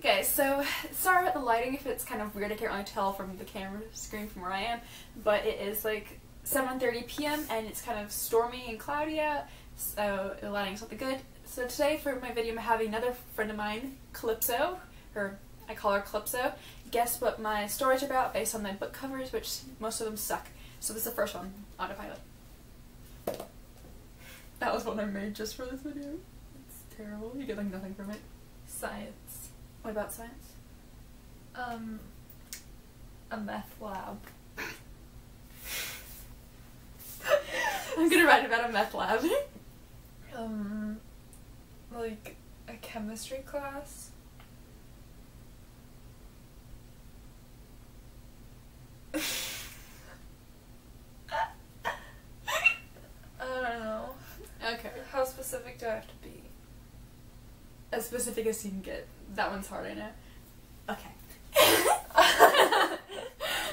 Okay, so sorry about the lighting if it's kind of weird. I can't really tell from the camera screen from where I am, but it is like 7:30 p.m. and it's kind of stormy and cloudy out, so the lighting's not that good. So today for my video I'm having another friend of mine, Calypso, or I call her Calypso, guess what my stories are about based on my book covers, which most of them suck. So this is the first one, Autopilot. That was one I made just for this video. It's terrible. You get like nothing from it. Science. What about science? A meth lab. I'm gonna write about a meth lab. Like a chemistry class. I don't know. Okay. How specific do I have to be? As specific as you can get. That one's hard, I know. Okay.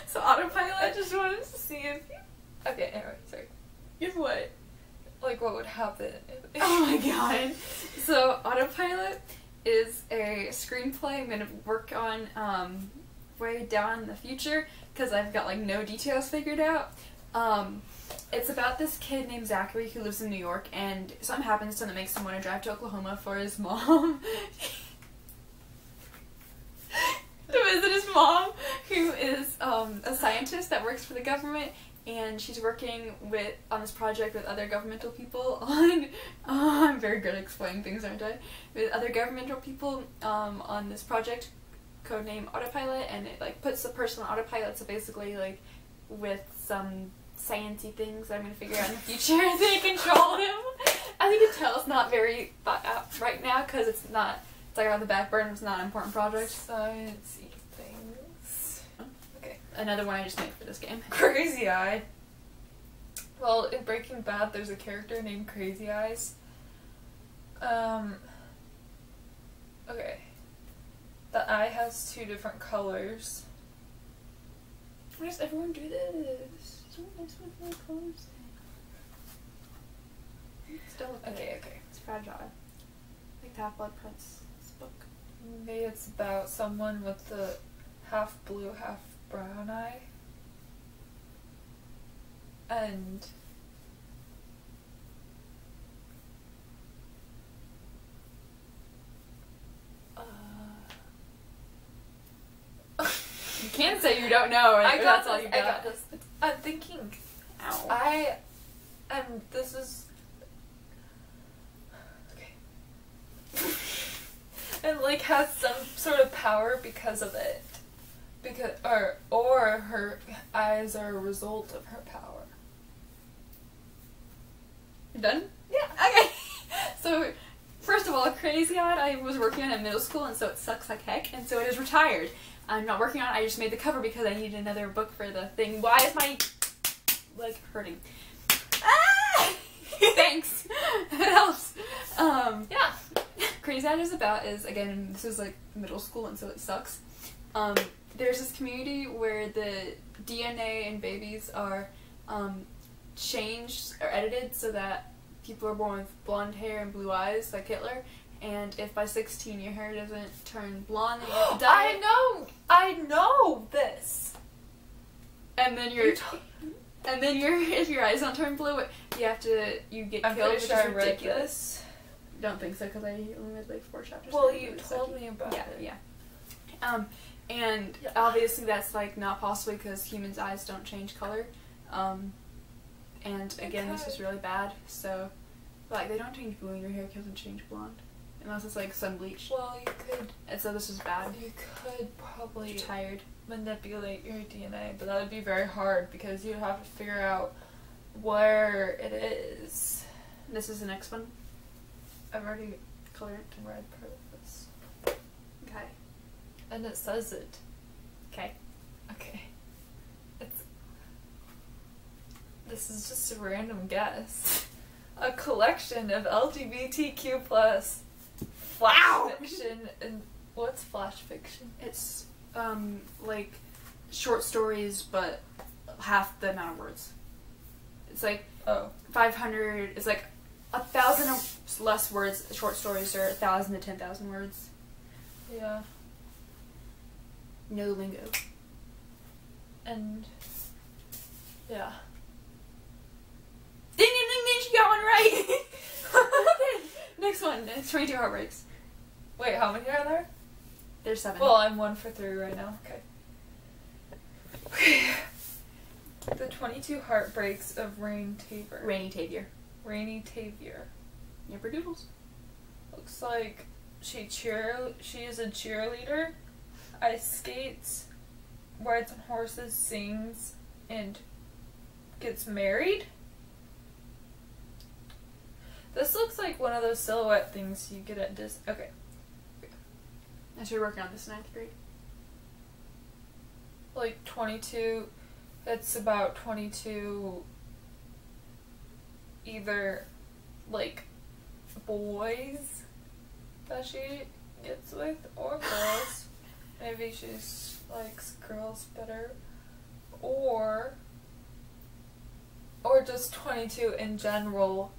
So Autopilot. I just wanted to see if you... Okay, anyway, sorry. If what? Like what would happen if... Oh my god. So Autopilot is a screenplay I'm gonna work on way down in the future because I've got like no details figured out. It's about this kid named Zachary who lives in New York, and something happens to him that makes him want to drive to Oklahoma for his mom. To visit his mom, who is a scientist that works for the government, and she's working on this project with other governmental people on, I'm very good at explaining things, aren't I? With other governmental people on this project, codename Autopilot, and it like puts the person on autopilot, so basically like with some sciencey things that I'm going to figure out in the future, they control him. I think you can tell it's not very thought out right now because it's like on the back burner, it's not an important project. Sciencey things. Okay, another one I just made for this game. Crazy Eye. Well, in Breaking Bad, there's a character named Crazy Eyes. Okay. The eye has 2 different colors. Why does everyone do this? Still Okay. It's fragile. Like the Half-Blood Prince book. Maybe it's about someone with the half blue, half brown eye. And you can't say you don't know, right? That's all you got. I got this. I'm thinking. Ow. This is. Okay. And like has some sort of power because of it. Or her eyes are a result of her power. You done? Yeah. Okay. So, first of all, Crazy Eyed I was working on in middle school, and so it sucks like heck, and so it is retired. I'm not working on it, I just made the cover because I needed another book for the thing. Why is my leg hurting? Ah! Thanks! It helps. Yeah. Crazy Eyed is again, this is like middle school, and so it sucks. There's this community where the DNA in babies are changed or edited so that people are born with blonde hair and blue eyes like Hitler, and if by 16 your hair doesn't turn blonde then you have to die. I know this. And then if your eyes don't turn blue, you get I'm killed, pretty which sure is I read ridiculous. this. Don't think so because I only read like 4 chapters. Well, you told me about it. Yeah. And obviously that's like not possible because humans' eyes don't change color. And again, this is really bad. So, like, they don't change blue and your hair doesn't change blonde unless it's like sun bleached. Well, you could. And so this is bad. You could probably Tired. manipulate your DNA, but that would be very hard because you'd have to figure out where it is. This is the next one. I've already Colored. read part of this. Okay. And it says it. Okay. Okay. This is just a random guess. A collection of LGBTQ plus flash fiction. And what's flash fiction? It's like short stories, but half the amount of words. It's like 500. It's like 1,000 or less words. Short stories are 1,000 to 10,000 words. Yeah. No lingo. And yeah. Ding ding ding ding, she got one right! Okay, next one. It's 22 heartbreaks. Wait, how many are there? There's 7. Well, I'm 1 for 3 right now. Okay. Okay. The 22 heartbreaks of Rainy Tavier. Rainy Tavier. Rainy Tavier. Yipperdoodles. Looks like she is a cheerleader, ice skates, rides on horses, sings, and gets married. This looks like one of those silhouette things you get at Disney. Okay. I started working on this in 9th grade. Like 22, it's about 22 either like boys that she gets with or girls. Maybe she likes girls better. Or just 22 in general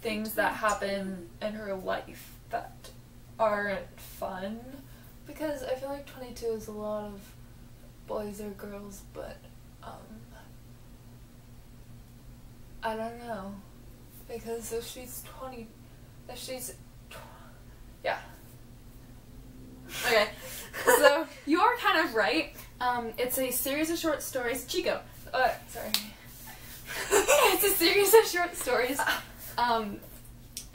things that happen in her life that aren't fun. Because I feel like 22 is a lot of boys or girls, but I don't know. Because if she's yeah. Okay, so you are kind of right. It's a series of short stories. Chico. Sorry. It's a series of short stories.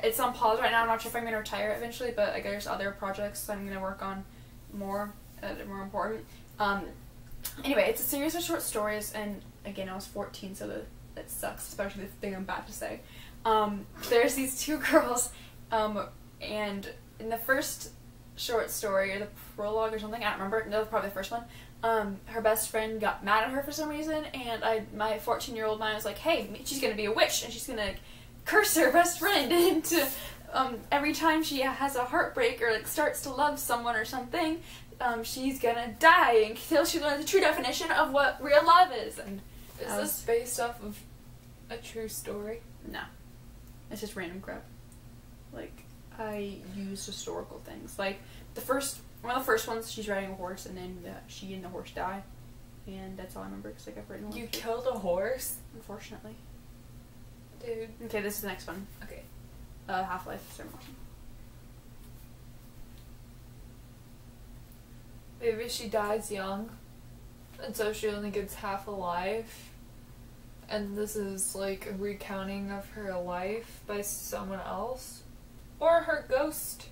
It's on pause right now. I'm not sure if I'm going to retire eventually, but I guess there's other projects I'm going to work on more that are more important. Anyway, it's a series of short stories, and again, I was 14, so that sucks, especially the thing I'm about to say. There's these 2 girls, and in the first short story, or the prologue or something, I don't remember, no, probably the first one, her best friend got mad at her for some reason, and my 14-year-old mind was like, hey, she's gonna be a witch, and she's gonna curse her best friend into, every time she has a heartbreak or like starts to love someone or something, she's gonna die until she learns the true definition of what real love is. And is this based off of a true story? No. It's just random crap. Like, I used historical things. Like, one of the first ones, she's riding a horse, and then she and the horse die. And that's all I remember, because like, I've written one. You killed a horse? Unfortunately. Dude. Okay, this is the next one. Okay. Half-Life Ceremony. Maybe she dies young, and so she only gets half a life. And this is like a recounting of her life by someone else. Or her ghost.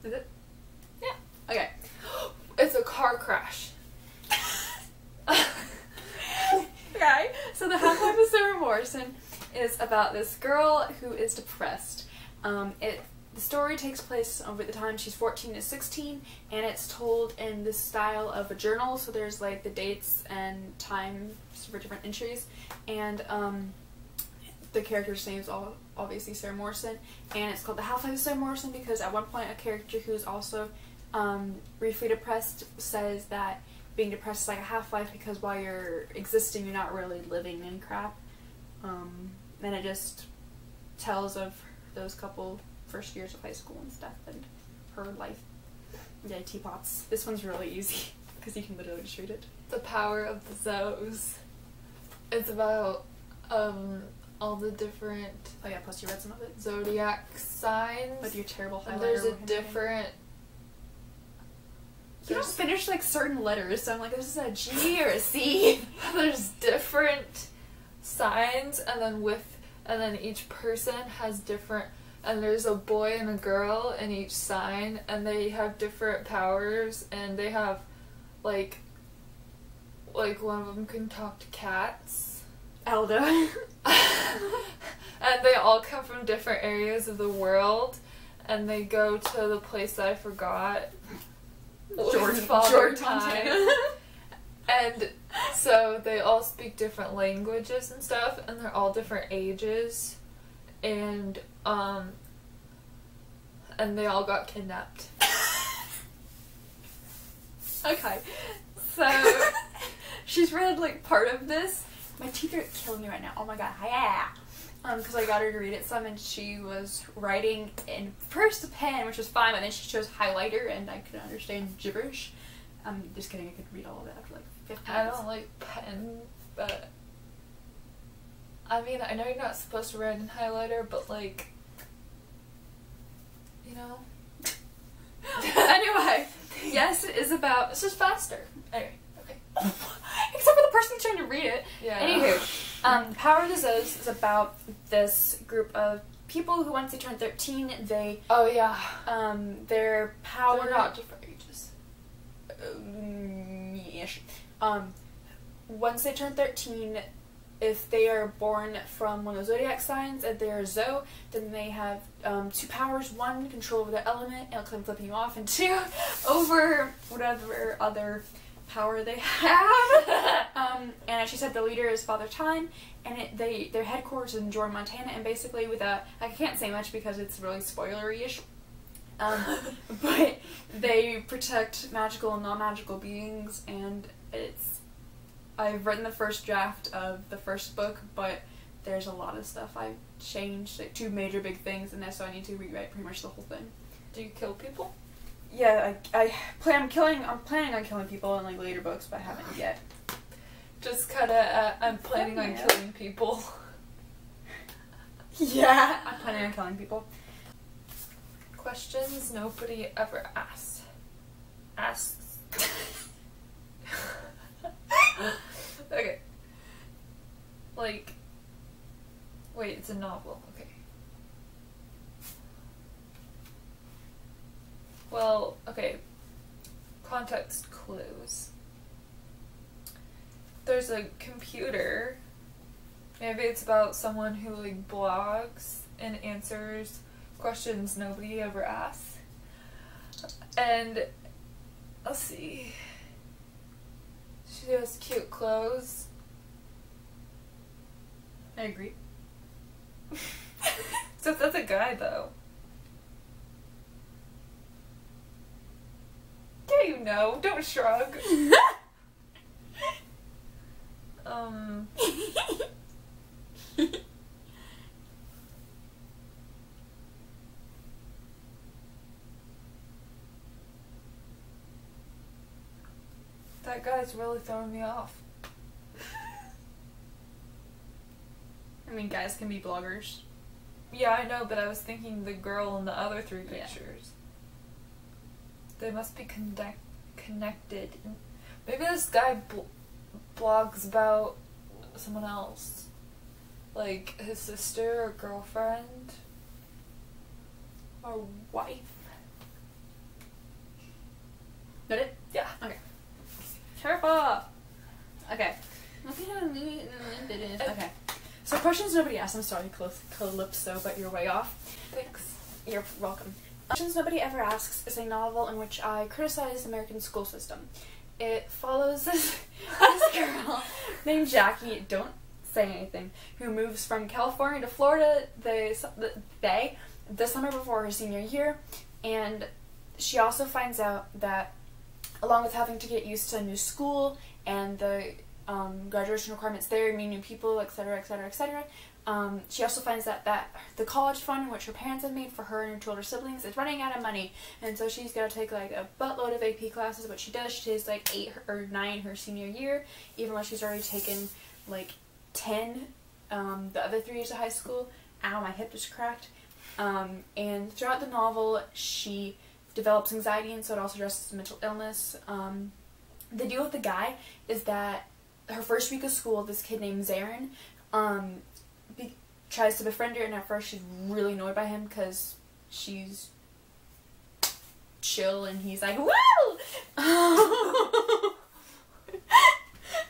Is it? Yeah. Okay. It's a car crash. Okay, so the Half-Life of Sarah Morrison is about this girl who is depressed. The story takes place over the time she's 14 to 16, and it's told in the style of a journal, so there's like the dates and times for different entries, and the character's name is obviously Sarah Morrison, and it's called The Half-Life of Sarah Morrison because at one point a character who's also briefly depressed says that being depressed is like a half-life because while you're existing you're not really living in crap. And it just tells of those couple first years of high school and stuff and her life. Yeah, teapots. This one's really easy because you can literally just read it. The Power of the Zoes. It's about all the different Oh yeah, plus you read some of it. zodiac signs. With your terrible highlighter. And there's a different... You don't finish like certain letters, so I'm like, this is a G or a C. There's different signs, and then each person has different, and there's a boy and a girl in each sign, and they have different powers, and they have like one of them can talk to cats. Elda. And they all come from different areas of the world, and they go to the place that I forgot. George Montana. And so they all speak different languages and stuff, and they're all different ages, and they all got kidnapped. Okay, so she's read like part of this. My teeth are killing me right now. Oh my god, yeah. because I got her to read it some, and she was writing in first pen, which was fine, but then she chose highlighter, and I couldn't understand gibberish. Just kidding, I could read all of it after like 15 minutes. I don't like pen, but I mean, I know you're not supposed to write in highlighter, but like, you know. Anyway, yes, it is about. This is faster. Anyway, okay. Except for the person trying to read it. Yeah. Anywho, Power of the Zoes is about this group of people who, once they turn 13, they Oh yeah. their power. They're not different ages. Yes. Once they turn 13, if they are born from one of the zodiac signs and they're Zoe, then they have 2 powers. 1, control over the element, and it'll flipping you off, and 2, over whatever other power they have. And as she said, the leader is Father Time, and their headquarters is in Jordan, Montana, and basically without, I can't say much because it's really spoilery-ish, but they protect magical and non-magical beings, and I've written the first draft of the first book, but there's a lot of stuff I've changed, like 2 major big things, and so I need to rewrite pretty much the whole thing. Do you kill people? Yeah, I'm planning on killing people in like later books, but I haven't yet. Just kinda, I'm planning on killing people. Yeah, I'm planning on killing people. Questions nobody ever asks. Okay. Like, wait, it's a novel. Okay. Well, okay. Context clues. There's a computer. Maybe it's about someone who like blogs and answers questions nobody ever asks. And let's see. She has cute clothes. I agree. So that's a guy though. Yeah, you know. Don't shrug. That guy's really throwing me off. I mean, guys can be bloggers. Yeah, I know, but I was thinking the girl in the other 3 pictures. They must be connected. Maybe this guy blogs about someone else. Like his sister or girlfriend. Or wife. Did it? Yeah. Okay. Careful! Okay. Okay. So questions nobody asked. I'm sorry, Calypso, but you're way off. Thanks. You're welcome. Questions Nobody Ever Asks is a novel in which I criticize the American school system. It follows this girl named Jackie, don't say anything, who moves from California to Florida the summer before her senior year, and she also finds out that along with having to get used to a new school and the graduation requirements there, meet new people, etc., etc., etc., she also finds that the college fund, which her parents have made for her and her 2 older siblings, is running out of money, and so she's got to take like a buttload of AP classes. What she does, she takes like 8 or 9 her senior year, even though she's already taken like 10 the other 3 years of high school. Ow, my hip just cracked. And throughout the novel, she develops anxiety, and so it also addresses mental illness. The deal with the guy is that her first week of school, this kid named Zarin tries to befriend her, and at first she's really annoyed by him because she's chill and he's like, woo!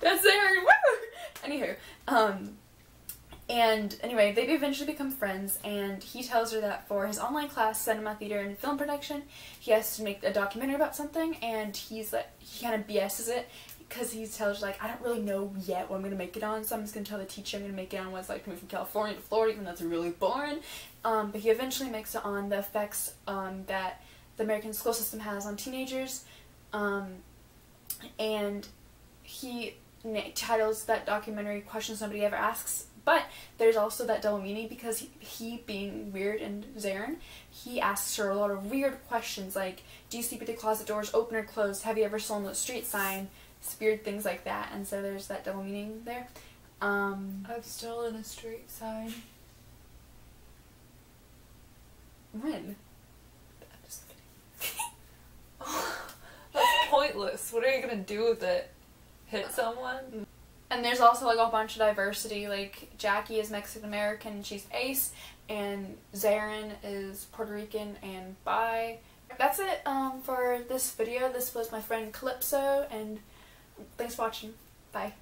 That's Zarin, woo! Anywho, and anyway, they eventually become friends, and he tells her that for his online class, cinema, theater, and film production, he has to make a documentary about something, and he kind of BS's it, because he tells her, like, I don't really know yet what I'm going to make it on, so I'm just going to tell the teacher I'm going to make it on what it's like to move from California to Florida, even though that's really boring. But he eventually makes it on the effects that the American school system has on teenagers, and he titles that documentary Questions Nobody Ever Asks, But there's also that double meaning because he being weird and Zarin, he asks her a lot of weird questions like, do you sleep with the closet doors open or closed? Have you ever stolen a street sign? It's weird things like that, and so there's that double meaning there. I've stolen a street sign. When? I'm just kidding. That's pointless. What are you gonna do with it? Hit someone? And there's also like a bunch of diversity, like Jackie is Mexican American and she's ace, and Zarin is Puerto Rican and bi. That's it for this video. This was my friend Calypso, and thanks for watching. Bye.